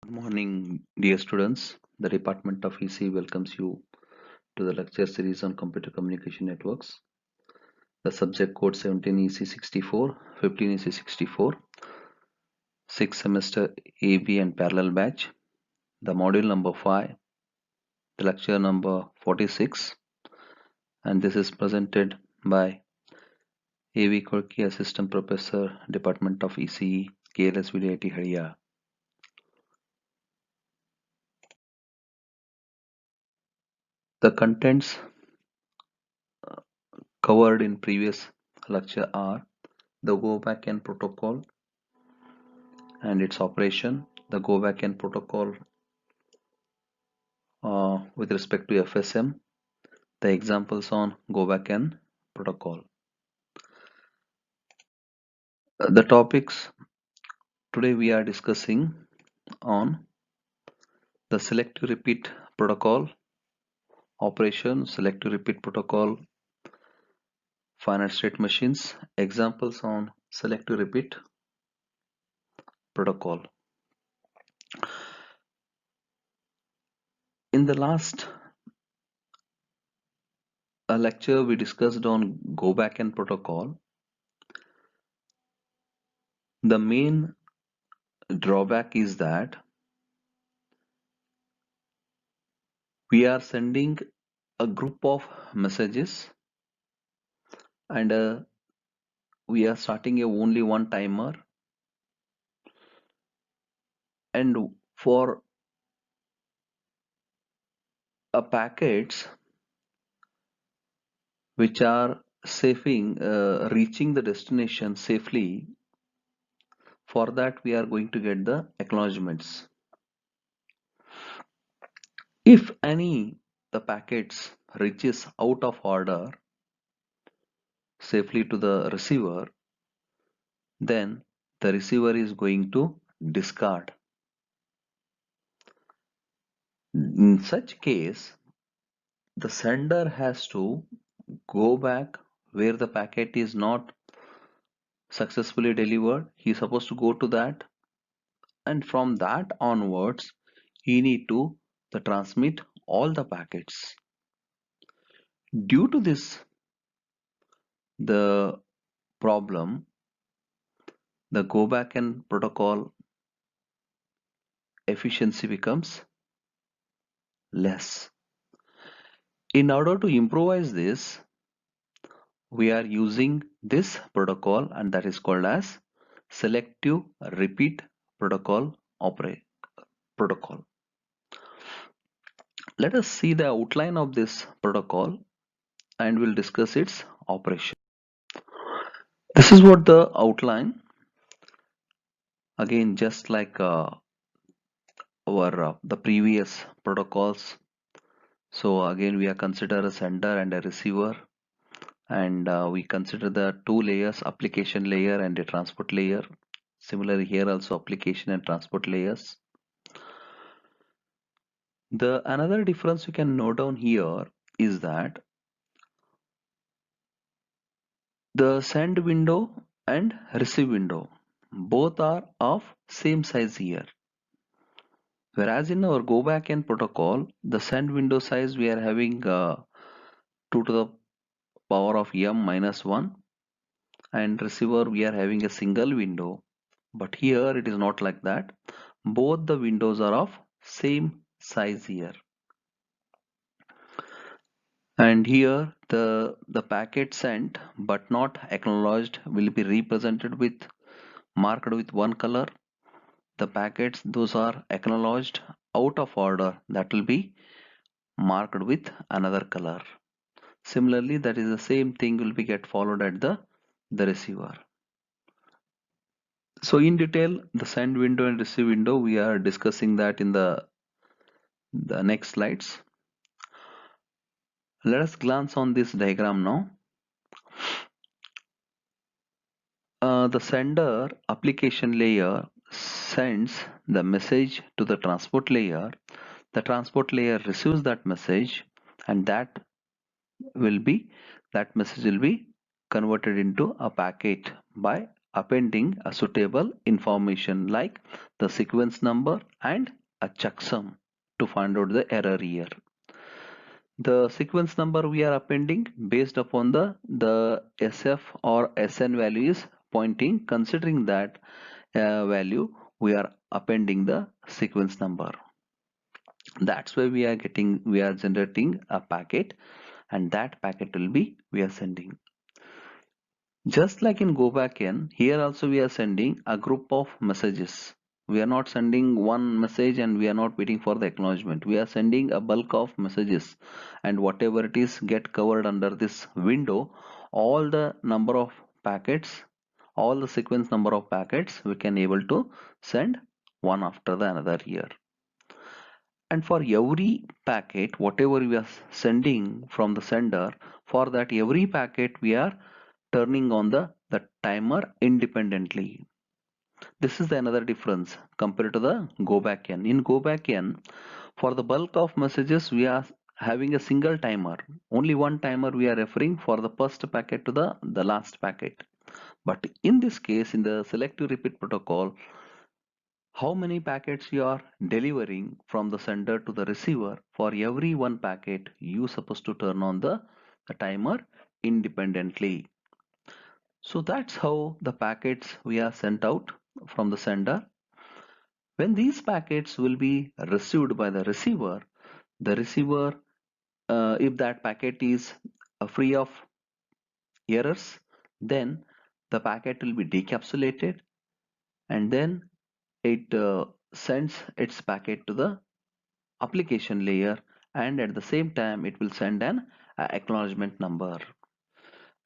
Good morning, dear students. The Department of EC welcomes you to the lecture series on computer communication networks. The subject code 17 EC64, 15 EC64, 6 semester AB and parallel batch. The module number 5, the lecture number 46, and this is presented by A.V. Korki, Assistant Professor, Department of ECE, KLS VIT Haria. The contents covered in previous lecture are the Go Backend protocol and its operation, the Go Backend protocol with respect to FSM, the examples on Go Backend protocol. The topics today we are discussing on the select to repeat protocol operation, select to repeat protocol, finite state machines, examples on select to repeat protocol. In the last lecture we discussed on Go Backend protocol. The main drawback is that we are sending a group of messages and we are starting only one timer, and for packets which are reaching the destination safely, for that we are going to get the acknowledgements. If any the packets reaches out of order safely to the receiver, then the receiver is going to discard. In such case, the sender has to go back where the packet is not successfully delivered. He is supposed to go to that, and from that onwards he need to transmit all the packets. Due to this the problem, the go back and protocol efficiency becomes less. In order to improvise this, we are using this protocol, and that is called as selective repeat protocol protocol. Let us see the outline of this protocol and we'll discuss its operation. This is what the outline. Again, just like the previous protocols. So again, we are consider a sender and a receiver, and we consider the two layers, application layer and a transport layer. Similarly here also application and transport layers. The another difference we can note down here is that the send window and receive window both are of same size here. Whereas in our go backend protocol, the send window size we are having 2 to the power of m minus 1, and receiver we are having a single window. But here it is not like that. Both the windows are of same size here. And here the packet sent but not acknowledged will be represented with marked with one color. The packets those are acknowledged out of order, that will be marked with another color. Similarly, that is the same thing will be get followed at the receiver. So in detail, the send window and receive window, we are discussing that in the next slides. Let us glance on this diagram now. The sender application layer sends the message to the transport layer. The transport layer receives that message, and that message will be converted into a packet by appending a suitable information like the sequence number and a checksum to find out the error here. The sequence number we are appending based upon the SF or SN value is pointing. Considering that value, we are appending the sequence number. That's why we are generating a packet, and that packet will be we are sending. Just like in go backend, here also we are sending a group of messages. We are not sending one message and we are not waiting for the acknowledgement. We are sending a bulk of messages, and whatever it is get covered under this window. All the number of packets, all the sequence number of packets we can able to send one after the another here. And for every packet, whatever we are sending from the sender, for that every packet we are turning on the timer independently. This is the another difference compared to the go backend. In go backend, for the bulk of messages, we are having a single timer. Only one timer we are referring for the first packet to the last packet. But in this case, in the selective repeat protocol, how many packets you are delivering from the sender to the receiver, for every one packet you supposed to turn on the timer independently. So that's how the packets we are sent out from the sender. When these packets will be received by the receiver, if that packet is free of errors, then the packet will be decapsulated, and then it sends its packet to the application layer, and at the same time it will send an acknowledgement number.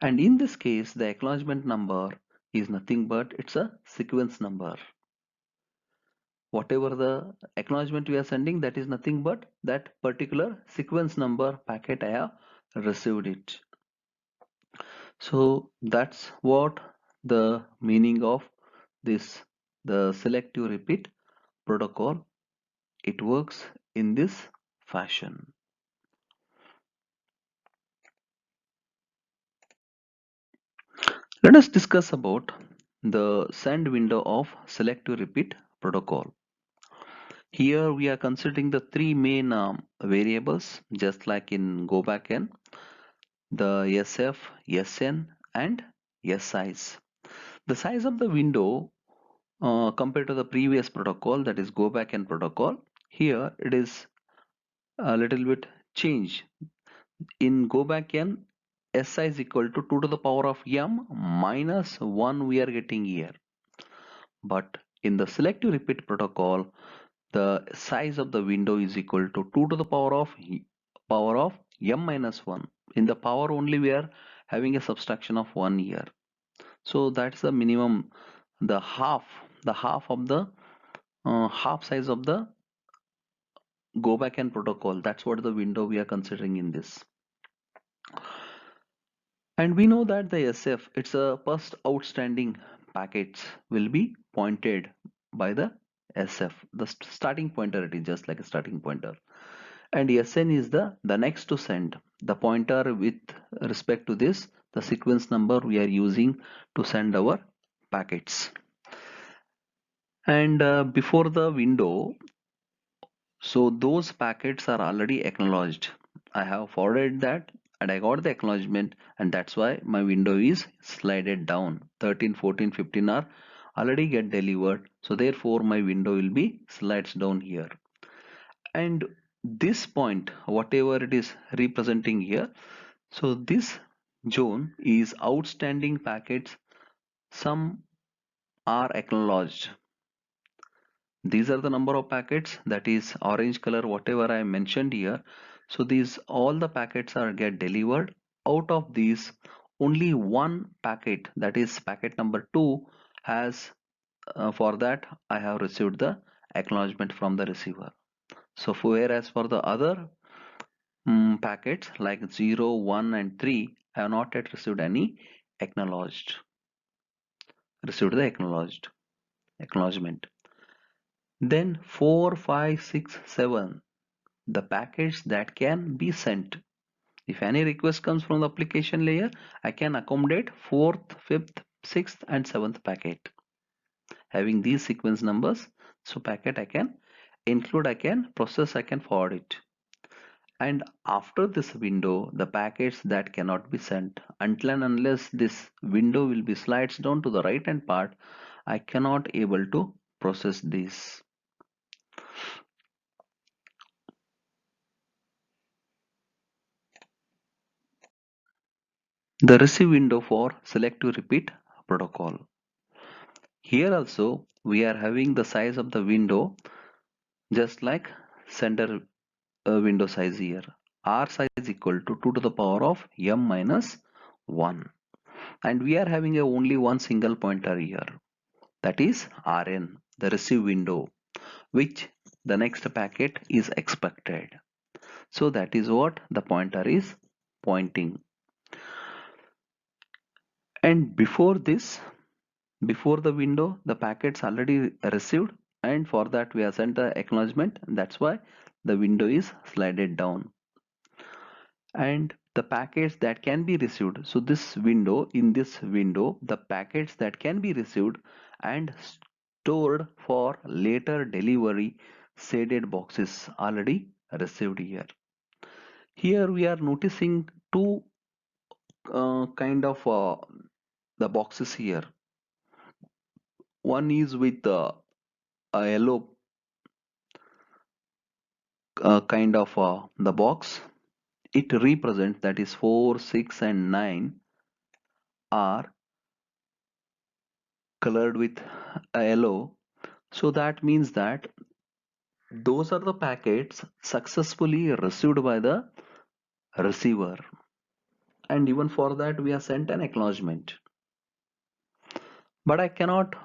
And in this case, the acknowledgement number is nothing but it's a sequence number. Whatever the acknowledgement we are sending, that is nothing but that particular sequence number packet I have received it. So that's what the meaning of this, the selective repeat protocol. It works in this fashion. Let us discuss about the send window of selective repeat protocol. Here we are considering the three main variables, just like in go backend, the SF, SN and S size. The size of the window compared to the previous protocol, that is go backend protocol, here it is a little bit changed. In go backend, Si is equal to 2 to the power of m minus 1 we are getting here. But in the selective repeat protocol, the size of the window is equal to 2 to the power of m minus 1. In the power only we are having a subtraction of 1 here. So that's the minimum, the half of the half size of the go backend protocol. That's what the window we are considering in this. And we know that the SF, it's a first outstanding packets will be pointed by the SF, the starting pointer. It is just like a starting pointer, and SN is the next to send, the pointer with respect to this, the sequence number we are using to send our packets. And before the window, so those packets are already acknowledged. I have forwarded that and I got the acknowledgement, and that's why my window is slided down. 13, 14, 15 are already get delivered. So therefore my window will be slides down here. And this point, whatever it is representing here, so this zone is outstanding packets. Some are acknowledged. These are the number of packets, that is orange color, whatever I mentioned here. So these all the packets are get delivered. Out of these, only one packet, that is packet number 2, has for that I have received the acknowledgement from the receiver. So whereas for the other packets like 0, 1 and 3, I have not yet received any received the acknowledgement. Then 4, 5, 6, 7, the packets that can be sent. If any request comes from the application layer, I can accommodate 4th, 5th, 6th and 7th packet. Having these sequence numbers, so packet I can include, I can process, I can forward it. And after this window, the packets that cannot be sent until and unless this window will be slides down to the right hand part, I cannot able to process this. The receive window for selective repeat protocol. Here also we are having the size of the window just like sender window size here. R size equal to 2 to the power of m minus 1. And we are having only one single pointer here, that is Rn, the receive window, which the next packet is expected. So that is what the pointer is pointing. And before this, before the window, the packets already received, and for that we have sent the acknowledgement. That's why the window is slided down. And the packets that can be received, so this window, in this window, the packets that can be received and stored for later delivery shaded boxes already received here. Here we are noticing two kind of the boxes here. One is with a yellow kind of the box. It represents, that is 4, 6 and 9 are colored with a yellow. So that means that those are the packets successfully received by the receiver, and even for that we have sent an acknowledgement. But I cannot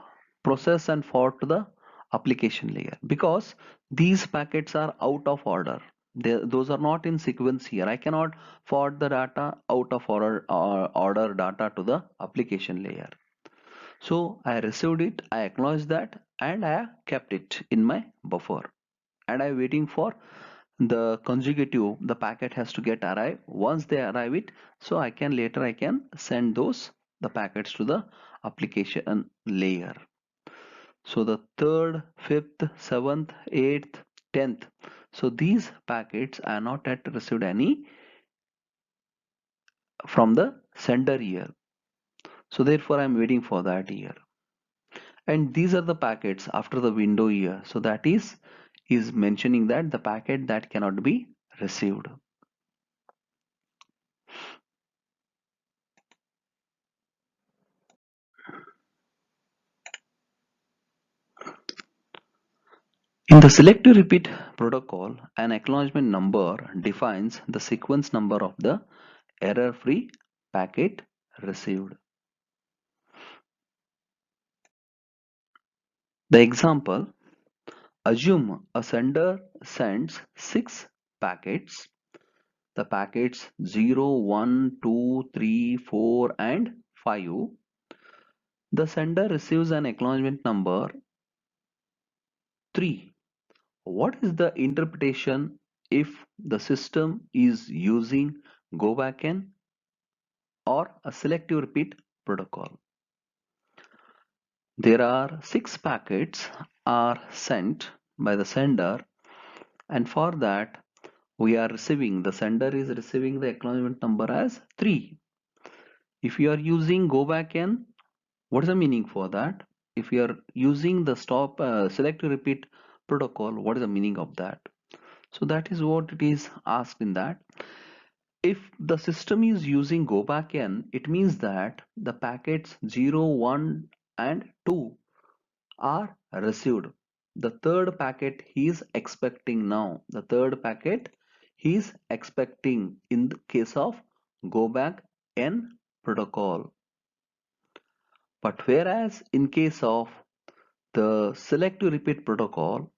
process and forward to the application layer because these packets are out of order. Those are not in sequence here. I cannot forward the data out of order data to the application layer. So I received it, I acknowledged that, and I kept it in my buffer. And I'm waiting for the consecutive, the packet has to get arrive. Once they arrive it, so I can later I can send those the packets to the application layer. So the 3rd, 5th, 7th, 8th, 10th, so these packets are not yet received any from the sender here, so therefore I'm waiting for that here. And these are the packets after the window here, so that is mentioning that the packet that cannot be received. In the selective repeat protocol, an acknowledgement number defines the sequence number of the error-free packet received. The example: assume a sender sends 6 packets, the packets 0, 1, 2, 3, 4 and 5. The sender receives an acknowledgement number 3. What is the interpretation if the system is using go backend or a selective repeat protocol? There are 6 packets are sent by the sender, and for that we are receiving, the sender is receiving the acknowledgement number as 3. If you are using go backend, what is the meaning for that? If you are using the stop selective repeat protocol, what is the meaning of that? So that is what it is asked in that. If the system is using go backend, it means that the packets 0, 1 and 2 are received. The third packet he is expecting now. The third packet he is expecting in the case of go back n protocol. But whereas in case of the selective repeat protocol,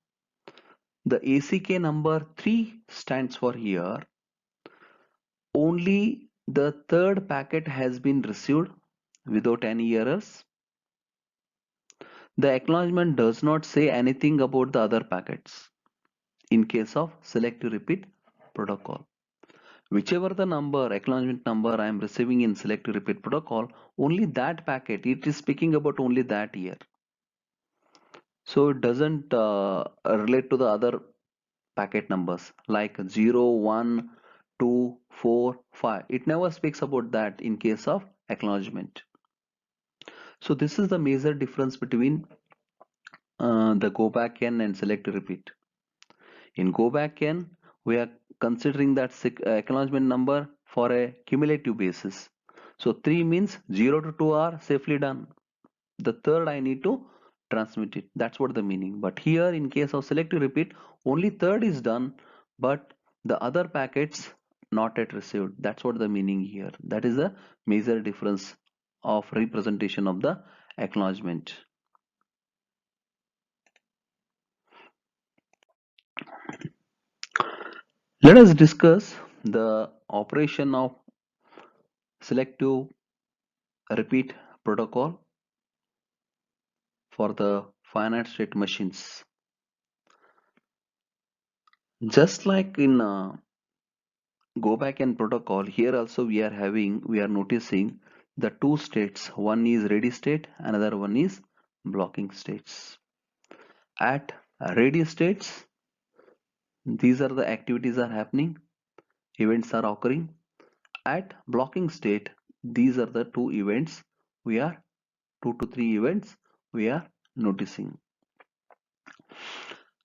the ACK number 3 stands for here. Only the third packet has been received without any errors. The acknowledgement does not say anything about the other packets in case of selective repeat protocol. Whichever the number, acknowledgement number I am receiving in select to repeat protocol, only that packet, it is speaking about only that here. So it doesn't relate to the other packet numbers like 0, 1, 2, 4, 5. It never speaks about that in case of acknowledgement. So this is the major difference between the go back n and select to repeat. In go back n, we are considering that acknowledgement number for a cumulative basis. So 3 means 0 to 2 are safely done. The third I need to transmit it. That's what the meaning. But here in case of select to repeat, only third is done, but the other packets not yet received. That's what the meaning here. That is the major difference of representation of the acknowledgement. Let us discuss the operation of selective repeat protocol for the finite state machines. Just like in go back and protocol, here also we are noticing the two states. One is ready state, another one is blocking states. At ready states, these are the activities are happening, events are occurring. At blocking state, these are the two events we are 2 to 3 events we are noticing.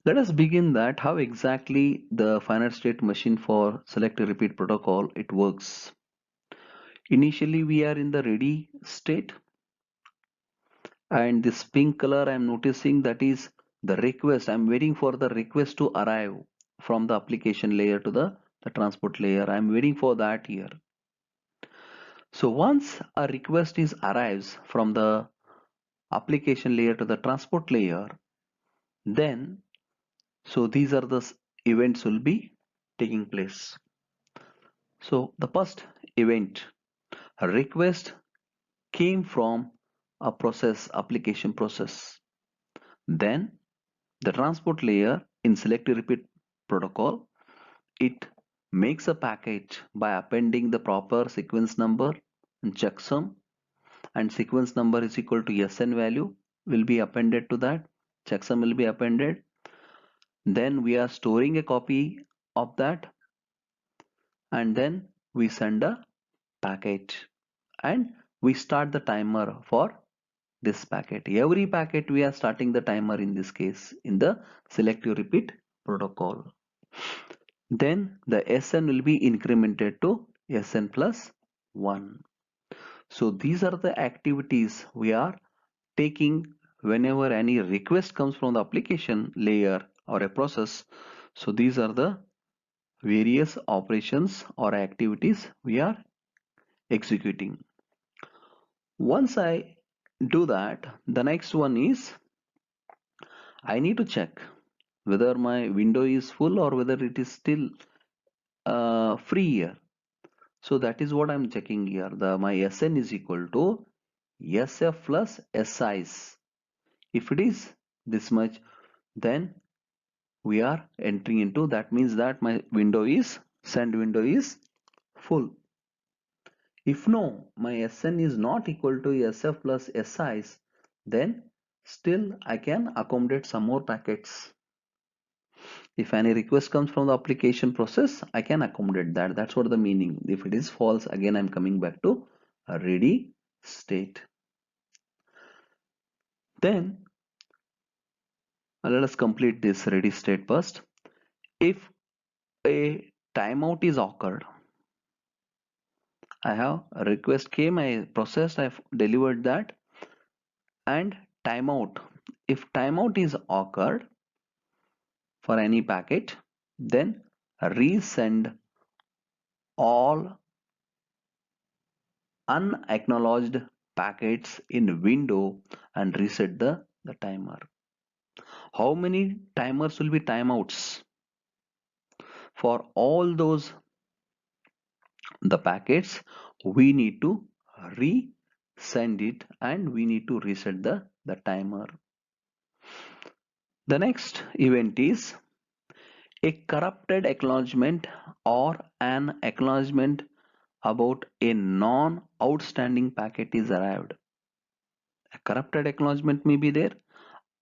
Let us begin that how exactly the finite state machine for select repeat protocol it works. Initially we are in the ready state, and this pink color I'm noticing that is the request. I'm waiting for the request to arrive from the application layer to the transport layer. I'm waiting for that here. So once a request is arrives from the application layer to the transport layer, then so these are the events will be taking place. So the first event, a request came from a process, application process. Then the transport layer in select repeat protocol, it makes a packet by appending the proper sequence number and checksum, and sequence number is equal to SN value will be appended to that, checksum will be appended. Then we are storing a copy of that, and then we send a packet and we start the timer for this packet. Every packet we are starting the timer in this case in the selective repeat protocol. Then the Sn will be incremented to Sn plus 1. So these are the activities we are taking whenever any request comes from the application layer or a process. So these are the various operations or activities we are executing. Once I do that, the next one is I need to check whether my window is full or whether it is still free here. So that is what I'm checking here. My Sn is equal to SF plus Size. If it is this much, then we are entering into, that means that my window is send window is full. If no, my Sn is not equal to SF plus Size, then still I can accommodate some more packets. If any request comes from the application process, I can accommodate that. That's what the meaning. If it is false, again I'm coming back to a ready state. Then let us complete this ready state first. If a timeout is occurred, I have a request came, I processed, I've delivered that, and timeout. If timeout is occurred for any packet, then resend all unacknowledged packets in window and reset the timer. How many timers will be timeouts? For all those the packets, we need to resend it and we need to reset the timer. The next event is A corrupted acknowledgement or an acknowledgement about a non-outstanding packet is arrived. A corrupted acknowledgement may be there,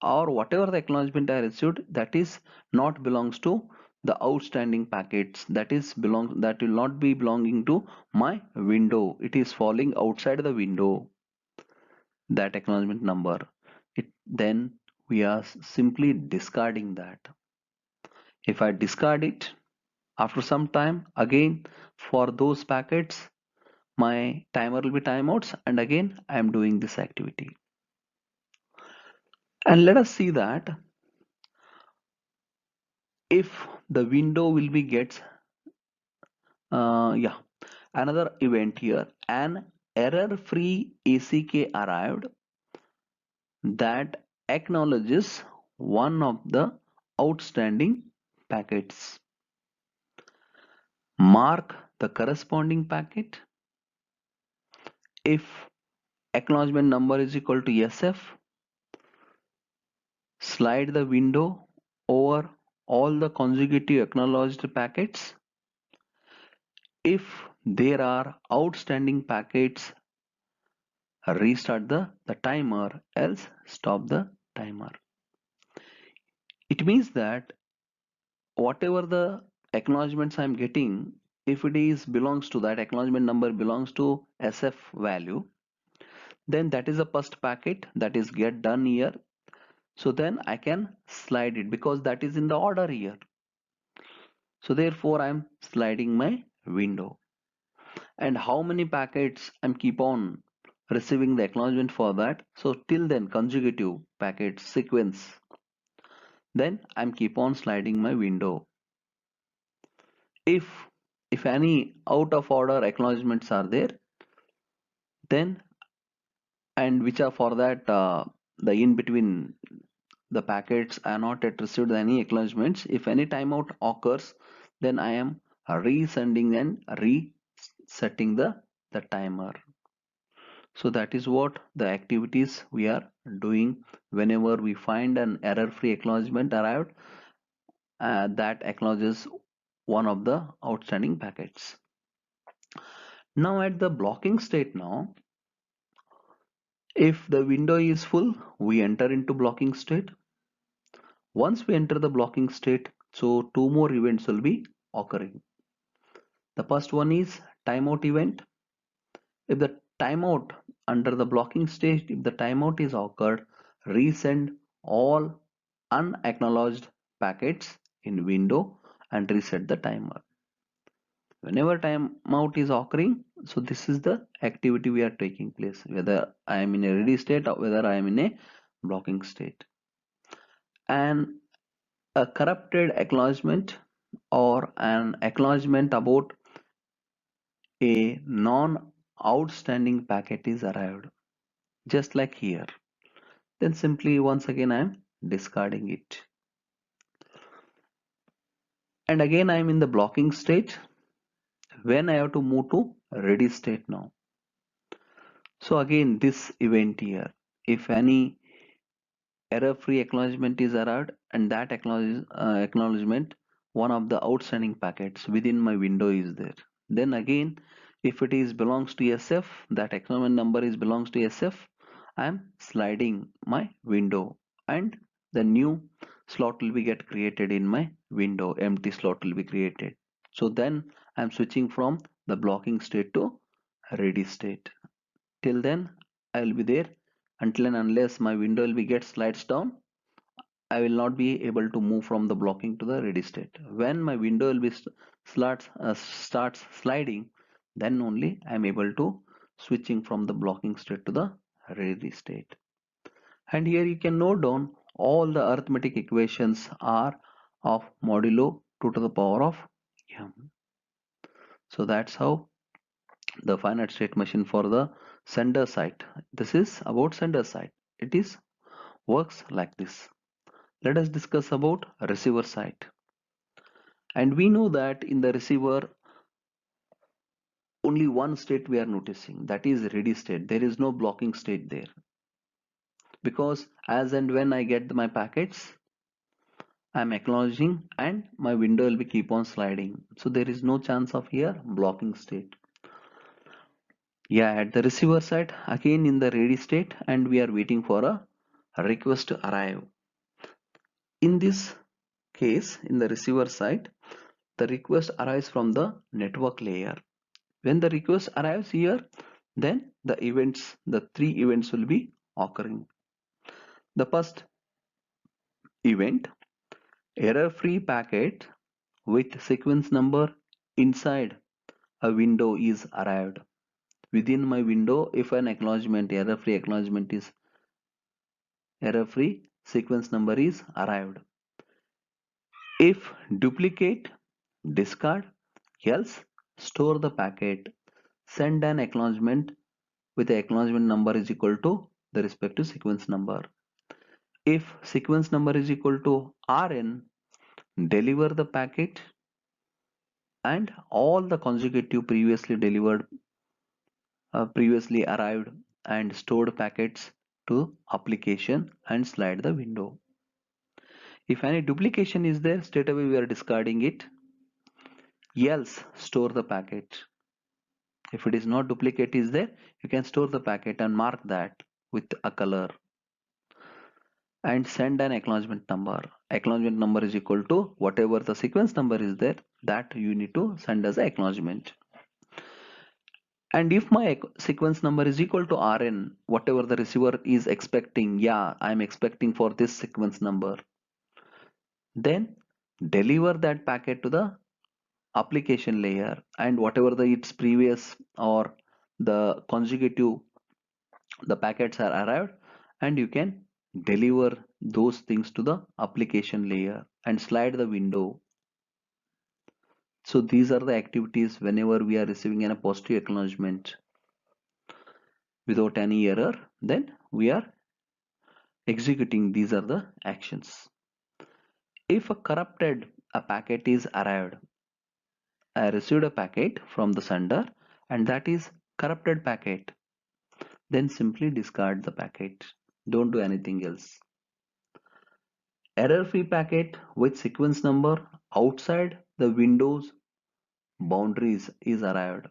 or whatever the acknowledgement I received, that is not belongs to the outstanding packets, that will not be belonging to my window. It is falling outside the window, that acknowledgement number. Then we are simply discarding that. If I discard it after some time, again for those packets my timer will be timeouts, and again I am doing this activity. And let us see that if the window will be gets yeah, another event here, an error free ACK arrived that acknowledges one of the outstanding packets. Mark the corresponding packet. If acknowledgement number is equal to SF, slide the window over all the consecutive acknowledged packets. If there are outstanding packets, restart the timer, else stop the timer. It means that whatever the acknowledgements I'm getting, if it is belongs to that acknowledgement number belongs to SF value, then that is the first packet that is get done here. So then I can slide it because that is in the order here. So therefore I'm sliding my window. And how many packets I'm keep on receiving the acknowledgement for that. So till then consecutive packets sequence. Then I'm keep on sliding my window. If any out of order acknowledgements are there, then and which are for that the in between the packets are not yet received any acknowledgements. If any timeout occurs, then I am resending and resetting the timer. So that is what the activities we are doing whenever we find an error-free acknowledgement arrived that acknowledges one of the outstanding packets. Now at the blocking state now, if the window is full, we enter into blocking state. Once we enter the blocking state, so two more events will be occurring. The first one is timeout event. If the timeout under the blocking state, if the timeout is occurred, resend all unacknowledged packets in window and reset the timer. Whenever timeout is occurring, so this is the activity we are taking place, whether I am in a ready state or whether I am in a blocking state. And a corrupted acknowledgement or an acknowledgement about a non-outstanding packet is arrived, just like here. Then simply once again I am discarding it. And again I am in the blocking state when I have to move to ready state now. So again this event here, if any error-free acknowledgement is arrived and that acknowledgement one of the outstanding packets within my window is there, then again if it is belongs to SF, that acknowledgement number is belongs to SF, I am sliding my window and the new slot will be get created in my window, empty slot will be created. So then I'm switching from the blocking state to ready state. Till then I will be there until and unless my window will be get slides down, I will not be able to move from the blocking to the ready state. When my window will be starts sliding, then only I am able to switching from the blocking state to the ready state. And here you can note down all the arithmetic equations are of modulo 2 to the power of m. So that's how the finite state machine for the sender side. This is about sender side. It is works like this. Let us discuss about receiver side. And we know that in the receiver only one state we are noticing, that is ready state. There is no blocking state there, because as and when I get my packets, I'm acknowledging and my window will be keep on sliding. So there is no chance of here blocking state. Yeah, at the receiver side, again in the ready state, and we are waiting for a request to arrive. In this case, in the receiver side, the request arrives from the network layer. When the request arrives here, then the three events will be occurring. The first event, error-free packet with sequence number inside a window is arrived. Within my window, if an acknowledgement, error-free acknowledgement is error-free, sequence number is arrived. If duplicate, discard, else store the packet. Send an acknowledgement with the acknowledgement number is equal to the respective sequence number. If sequence number is equal to Rn, deliver the packet and all the consecutive previously arrived and stored packets to application and slide the window. If any duplication is there, straight away we are discarding it. Else store the packet. If it is not duplicate is there, you can store the packet and mark that with a color and send an acknowledgement number. Acknowledgement number is equal to whatever the sequence number is there, that you need to send as an acknowledgement. And if my sequence number is equal to Rn, whatever the receiver is expecting, yeah, I'm expecting for this sequence number, then deliver that packet to the application layer, and whatever its previous or the consecutive the packets are arrived, and you can deliver those things to the application layer and slide the window. So these are the activities whenever we are receiving a positive acknowledgement without any error, then we are executing. These are the actions. If a packet is arrived, I received a packet from the sender and that is corrupted packet, then simply discard the packet. Don't do anything else. Error-free packet with sequence number outside the Windows boundaries is arrived.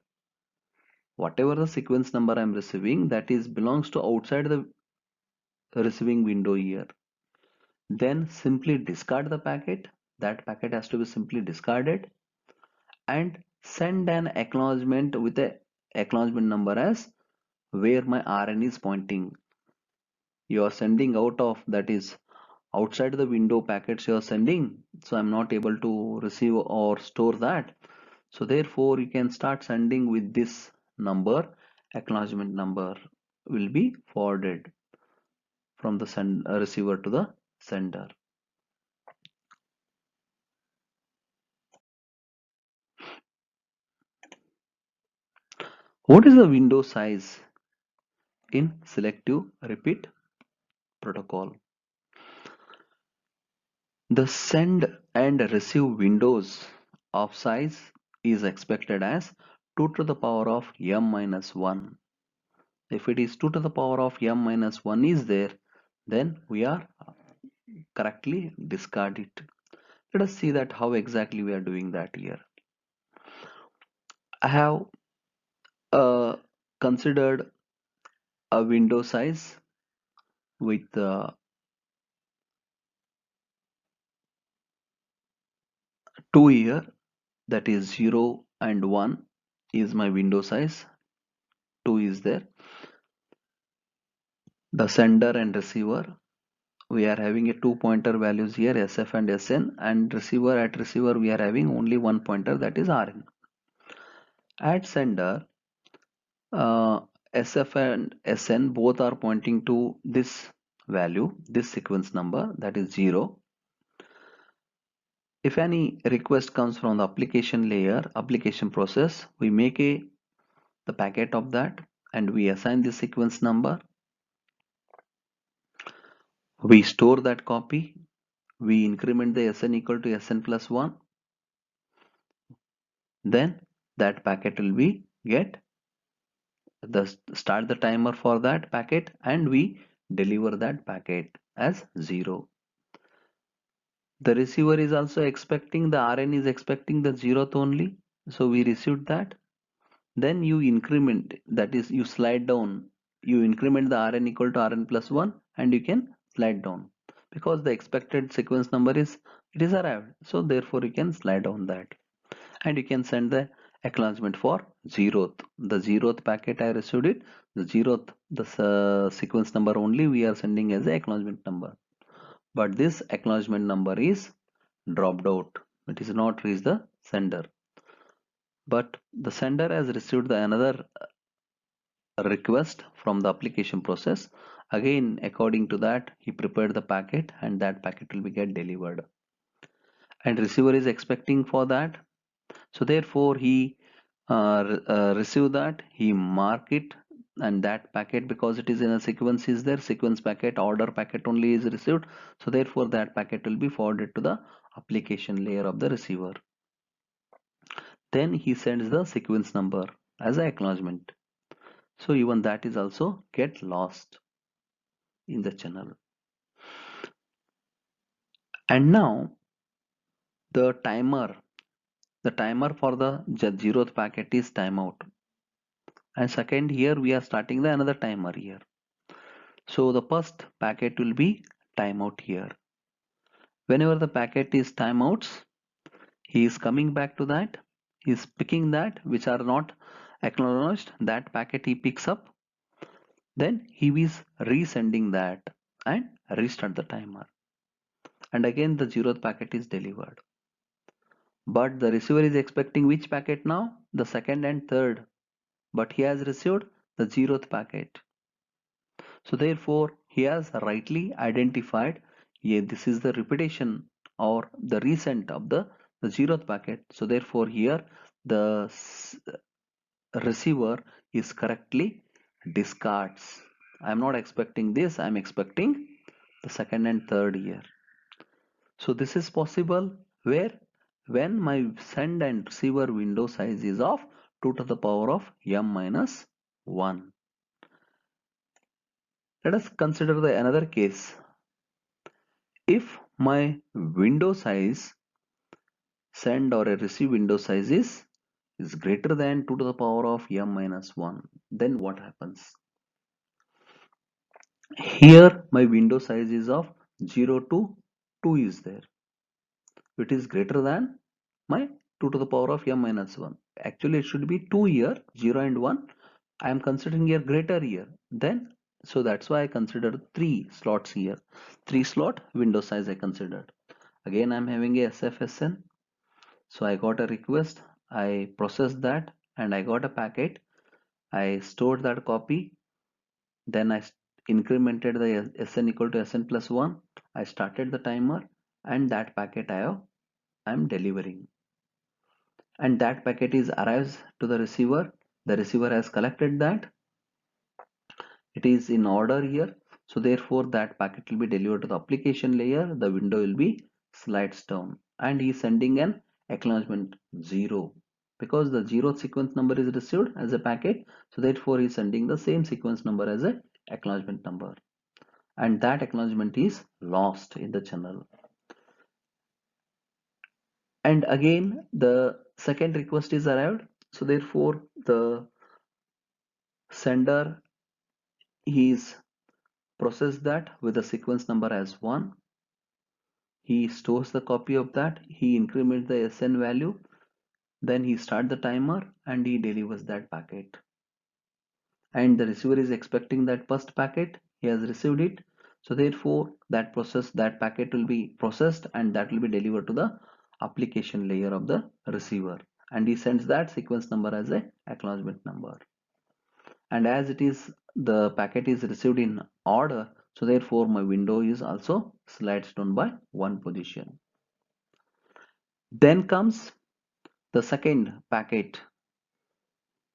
Whatever the sequence number I'm receiving, that is belongs to outside the receiving window here. Then simply discard the packet. That packet has to be simply discarded and send an acknowledgement with a acknowledgement number as where my Rn is pointing. You are sending out of, that is outside the window packets you are sending, so I'm not able to receive or store that. So therefore you can start sending with this number. Acknowledgement number will be forwarded from the receiver to the sender. What is the window size in selective repeat protocol? The send and receive windows of size is expected as 2 to the power of m minus 1. If it is 2 to the power of m minus 1 is there, then we are correctly discard it. Let us see that how exactly we are doing that here. I have considered a window size with 2 here, that is 0 and 1 is my window size, 2 is there. The sender and receiver, we are having a 2 pointer values here, SF and SN, and receiver we are having only 1 pointer, that is RN. At sender, SF and SN both are pointing to this value, this sequence number, that is 0. If any request comes from the application layer, application process, we make the packet of that and we assign the sequence number. We store that copy. We increment the SN equal to SN plus 1. Then that packet will be start the timer for that packet and we deliver that packet as 0. The receiver is also expecting, the Rn is expecting the zeroth only. So we received that. Then you increment, that is you slide down, you increment the Rn equal to Rn plus 1 and you can slide down because the expected sequence number is, it is arrived. So therefore you can slide down that and you can send the acknowledgement for zeroth. The zeroth packet I received it, the zeroth, the sequence number only we are sending as a acknowledgement number. But this acknowledgement number is dropped out. It is not reached the sender. But the sender has received the another request from the application process. Again, according to that, he prepared the packet and that packet will be get delivered. And receiver is expecting for that. So therefore, he receive that, he mark it, and that packet, because it is in a sequence, is there sequence packet, order packet only is received. So therefore, that packet will be forwarded to the application layer of the receiver. Then he sends the sequence number as an acknowledgement. So even that is also get lost in the channel. And now the timer for the zeroth packet is timeout. And second, here we are starting the another timer here. So the first packet will be timeout here. Whenever the packet is timeouts, he is coming back to that. He is picking that which are not acknowledged. That packet he picks up. Then he is resending that and restart the timer. And again the zeroth packet is delivered. But the receiver is expecting which packet now? The second and third. But he has received the zeroth packet. So therefore he has rightly identified, yeah, this is the repetition or the resend of the zeroth packet. So therefore here the receiver is correctly discards. I am not expecting this, I am expecting the second and third here. So this is possible where when my send and receiver window size is of 2 to the power of m minus 1. Let us consider the another case. If my window size, send or a receive window size is greater than 2 to the power of m minus 1, then what happens? Here my window size is of 0 to 2 is there. It is greater than my 2 to the power of m minus 1. Actually it should be 2 here, 0 and 1. I am considering here greater here. Then so that's why I consider 3 slots here. 3 slot window size I considered. Again I'm having a SFSN. So I got a request, I processed that and I got a packet. I stored that copy. Then I incremented the SN equal to SN plus 1. I started the timer and that packet I'm delivering. And that packet is arrives to the receiver. The receiver has collected that. It is in order here. So therefore that packet will be delivered to the application layer. The window will be slides down and he is sending an acknowledgement 0 because the 0th sequence number is received as a packet. So therefore he is sending the same sequence number as a acknowledgement number and that acknowledgement is lost in the channel. And again the second request is arrived. So therefore the sender is processed that with the sequence number as 1. He stores the copy of that, he increments the SN value, then he starts the timer and he delivers that packet. And the receiver is expecting that first packet, he has received it. So therefore that packet will be processed and that will be delivered to the application layer of the receiver. And he sends that sequence number as a acknowledgement number. And as it is the packet is received in order, so therefore my window is also slides down by 1 position. Then comes the second packet.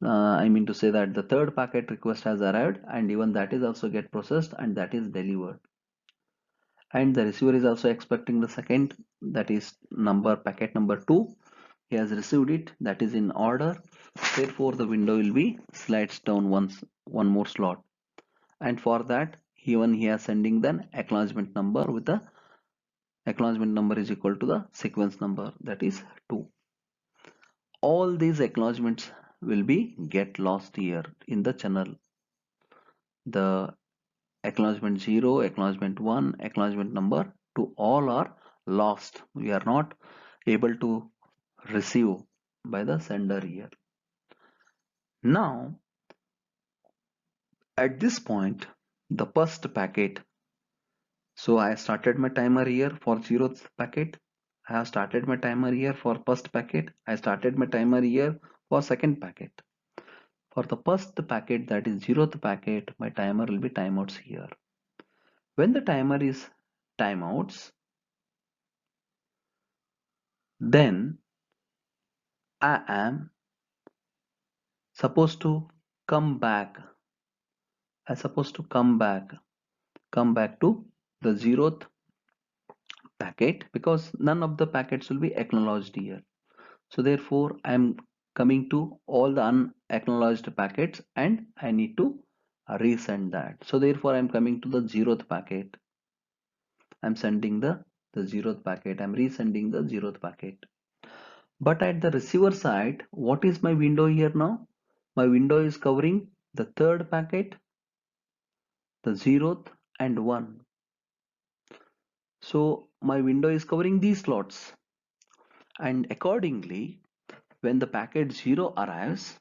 I mean to say that the third packet request has arrived and even that is also get processed and that is delivered. And the receiver is also expecting the second, that is packet number 2. He has received it, that is in order. Therefore the window will be slides down one more slot. And for that he has sending the acknowledgement number with the acknowledgement number is equal to the sequence number, that is 2. All these acknowledgements will be get lost here in the channel. The acknowledgement 0, acknowledgement 1, acknowledgement number 2, all are lost. We are not able to receive by the sender here. Now at this point, the first packet, so I started my timer here for 0th packet. I have started my timer here for first packet. I started my timer here for second packet. For the first packet, that is 0th packet, my timer will be timeouts here. When the timer is timeouts, then I am supposed to come back. I'm supposed to come back to the 0th packet, because none of the packets will be acknowledged here. So therefore I am coming to all the unacknowledged packets and I need to resend that. So therefore I am coming to the 0th packet. I'm sending the 0th packet. I'm resending the 0th packet. But at the receiver side, what is my window here now? My window is covering the third packet, the 0th and 1. So my window is covering these slots. And accordingly, when the packet 0 arrives,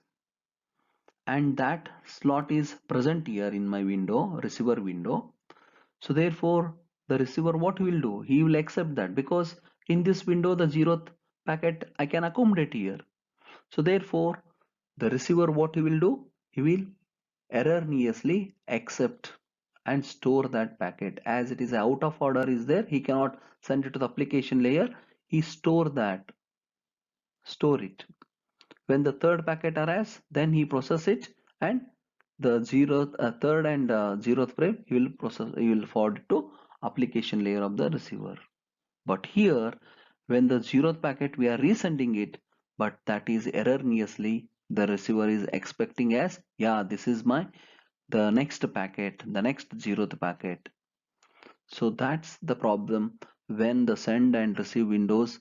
and that slot is present here in my window, receiver window, so therefore the receiver, what he will do, he will accept that, because in this window the 0th packet I can accommodate here. So therefore the receiver, what he will do, he will erroneously accept and store that packet. As it is out of order is there, he cannot send it to the application layer. He store it. When the third packet arrives, then he process it, and the third and 0th frame he will forward it to application layer of the receiver. But here, when the 0th packet we are resending it, but that is erroneously, the receiver is expecting as, yeah, this is the next packet, the next 0th packet. So that's the problem when the send and receive windows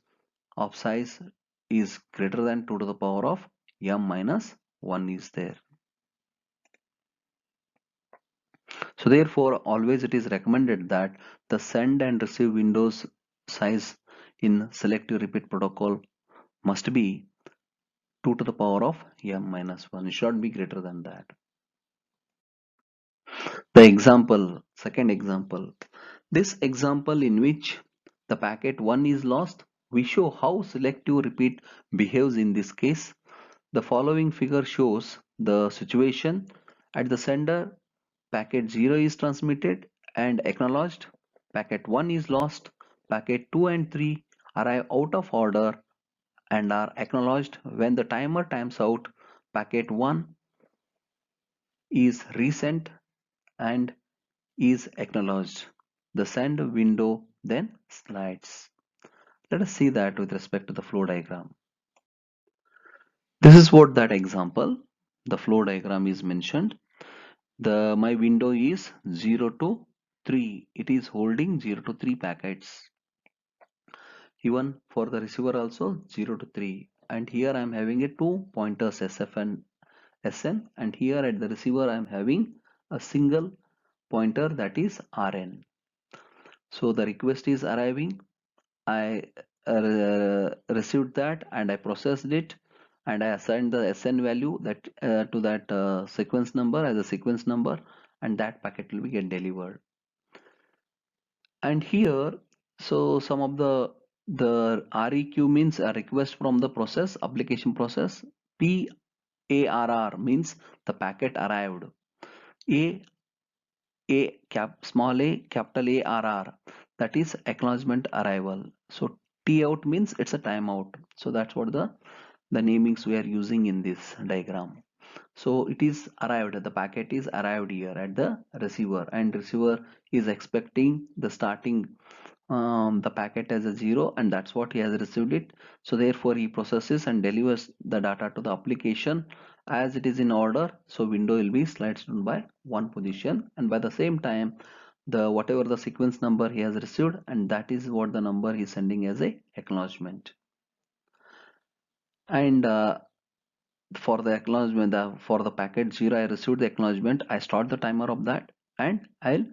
of size is greater than 2 to the power of m minus 1 is there. So therefore always it is recommended that the send and receive windows size in selective repeat protocol must be 2 to the power of m minus 1. It should be greater than that. The example, second example, this example in which the packet 1 is lost, we show how selective repeat behaves in this case. The following figure shows the situation. At the sender, packet 0 is transmitted and acknowledged, packet 1 is lost, packet 2 and 3 arrive out of order and are acknowledged. When the timer times out, packet 1 is resent and is acknowledged. The send window then slides. Let us see that with respect to the flow diagram. This is what that example, the flow diagram is mentioned. My window is 0 to 3. It is holding 0 to 3 packets. Even for the receiver also 0 to 3. And here I am having a 2 pointers SF and SN, and here at the receiver I am having a single pointer, that is RN. So the request is arriving. I received that and I processed it, and I assigned the SN value that to that sequence number as a sequence number, and that packet will be get delivered. And here, so some of the REQ means a request from the process, application process. PARR means the packet arrived. Small a, capital ARR, that is acknowledgement arrival. So T out means it's a timeout. So that's what the namings we are using in this diagram. So it is arrived, the packet is arrived here at the receiver, and receiver is expecting the starting the packet as a 0, and that's what he has received it. So therefore he processes and delivers the data to the application as it is in order. So window will be slides down by one position, and by the same time the whatever the sequence number he has received, and that is what the number he's sending as a acknowledgement. And for the acknowledgement, for the packet 0 I received the acknowledgement, I start the timer of that and I'll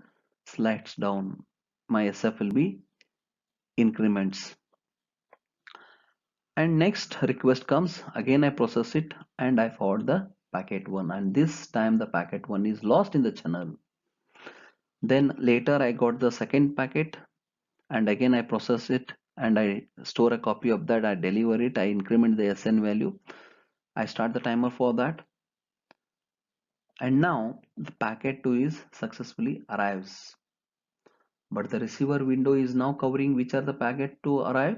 slides down. My SF will be increments. And next request comes, again I process it and I forward the packet 1, and this time the packet 1 is lost in the channel. Then later I got the second packet and again I process it and I store a copy of that, I deliver it, I increment the SN value, I start the timer for that, and now the packet 2 is successfully arrives. But the receiver window is now covering which are the packet to arrive,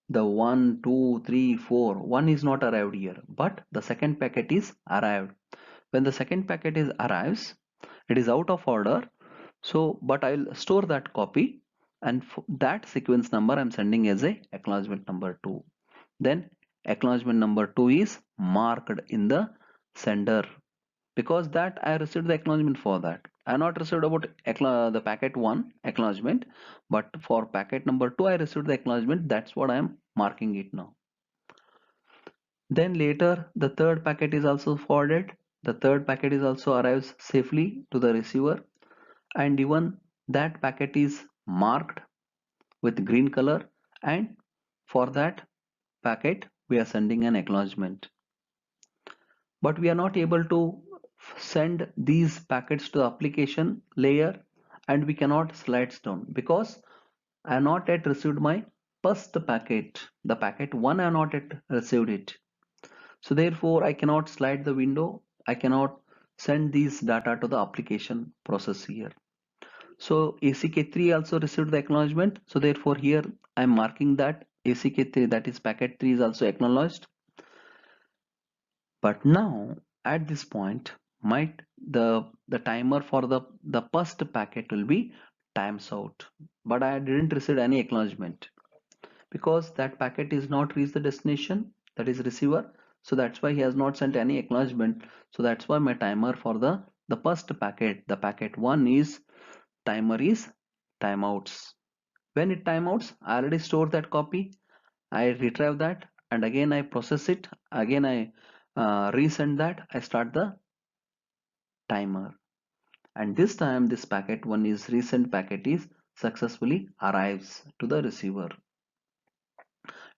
the 1 2 3 4. One is not arrived here, but the second packet is arrived. When the second packet is arrives, it is out of order, so but I'll store that copy, and that sequence number I'm sending as a acknowledgement number 2. Then acknowledgement number 2 is marked in the sender, because that I received the acknowledgement for that. I not received about the packet 1 acknowledgement, but for packet number 2 I received the acknowledgement. That's what I am marking it now. Then later the third packet is also forwarded. The third packet is also arrives safely to the receiver, and even that packet is marked with green color, and for that packet we are sending an acknowledgement. But we are not able to send these packets to the application layer, and we cannot slides down because I have not yet received my first packet. The packet 1 I have not yet received it. So therefore I cannot slide the window. I cannot send these data to the application process here. So ACK3 also received the acknowledgement. So therefore here I am marking that ACK3, that is packet 3, is also acknowledged. But now at this point the timer for the first packet will be times out, but I didn't receive any acknowledgement because that packet is not reached the destination, that is receiver. So that's why he has not sent any acknowledgement. So that's why my timer for the first packet, the packet 1, is timer is timeouts. When it timeouts, I already stored that copy, I retrieve that, and again I process it, again I resend that, I start the timer, and this time this packet 1 is resent packet is successfully arrives to the receiver.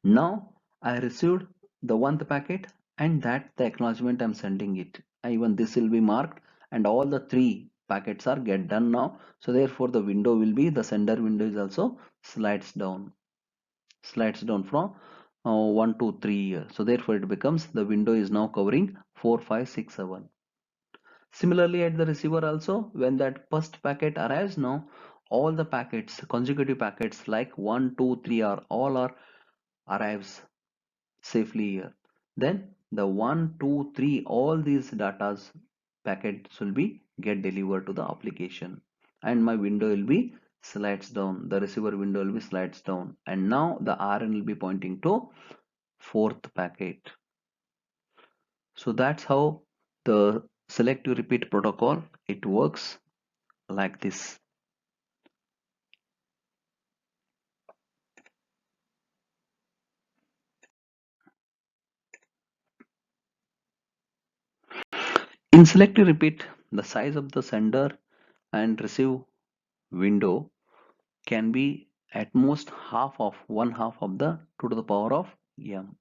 Now I received the 1th packet, and that the acknowledgement I'm sending it. Even this will be marked, and all the 3 packets are get done now. So therefore the window will be, the sender window is also slides down from 1 to 3 here. So therefore it becomes the window is now covering 4 5 6 7. Similarly at the receiver also, when that first packet arrives, now all the packets, consecutive packets like 1 2 3 are all are arrives safely here. Then the 1 2 3, all these datas packets will be get delivered to the application, and my window will be slides down, the receiver window will be slides down, and now the RN will be pointing to 4th packet. So that's how the selective repeat protocol it works, like this. In selective repeat, the size of the sender and receive window can be at most one half of the 2 to the power of m.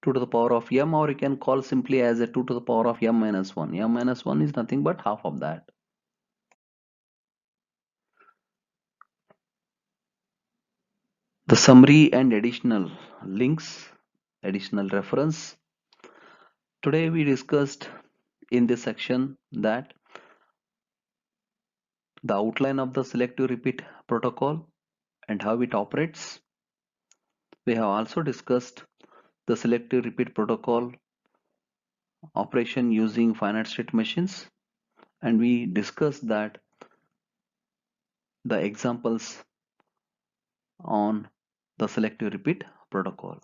2 to the power of m, or you can call simply as a 2 to the power of m minus 1. M minus 1 is nothing but half of that. The summary and additional links, additional reference. Today we discussed in this section that the outline of the selective repeat protocol and how it operates. We have also discussed the selective repeat protocol operation using finite state machines, and we discussed that the examples on the selective repeat protocol.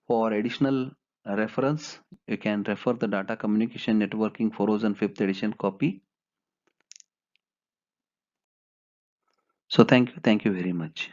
For additional reference, you can refer the Data Communication Networking 4005th edition copy. So thank you very much.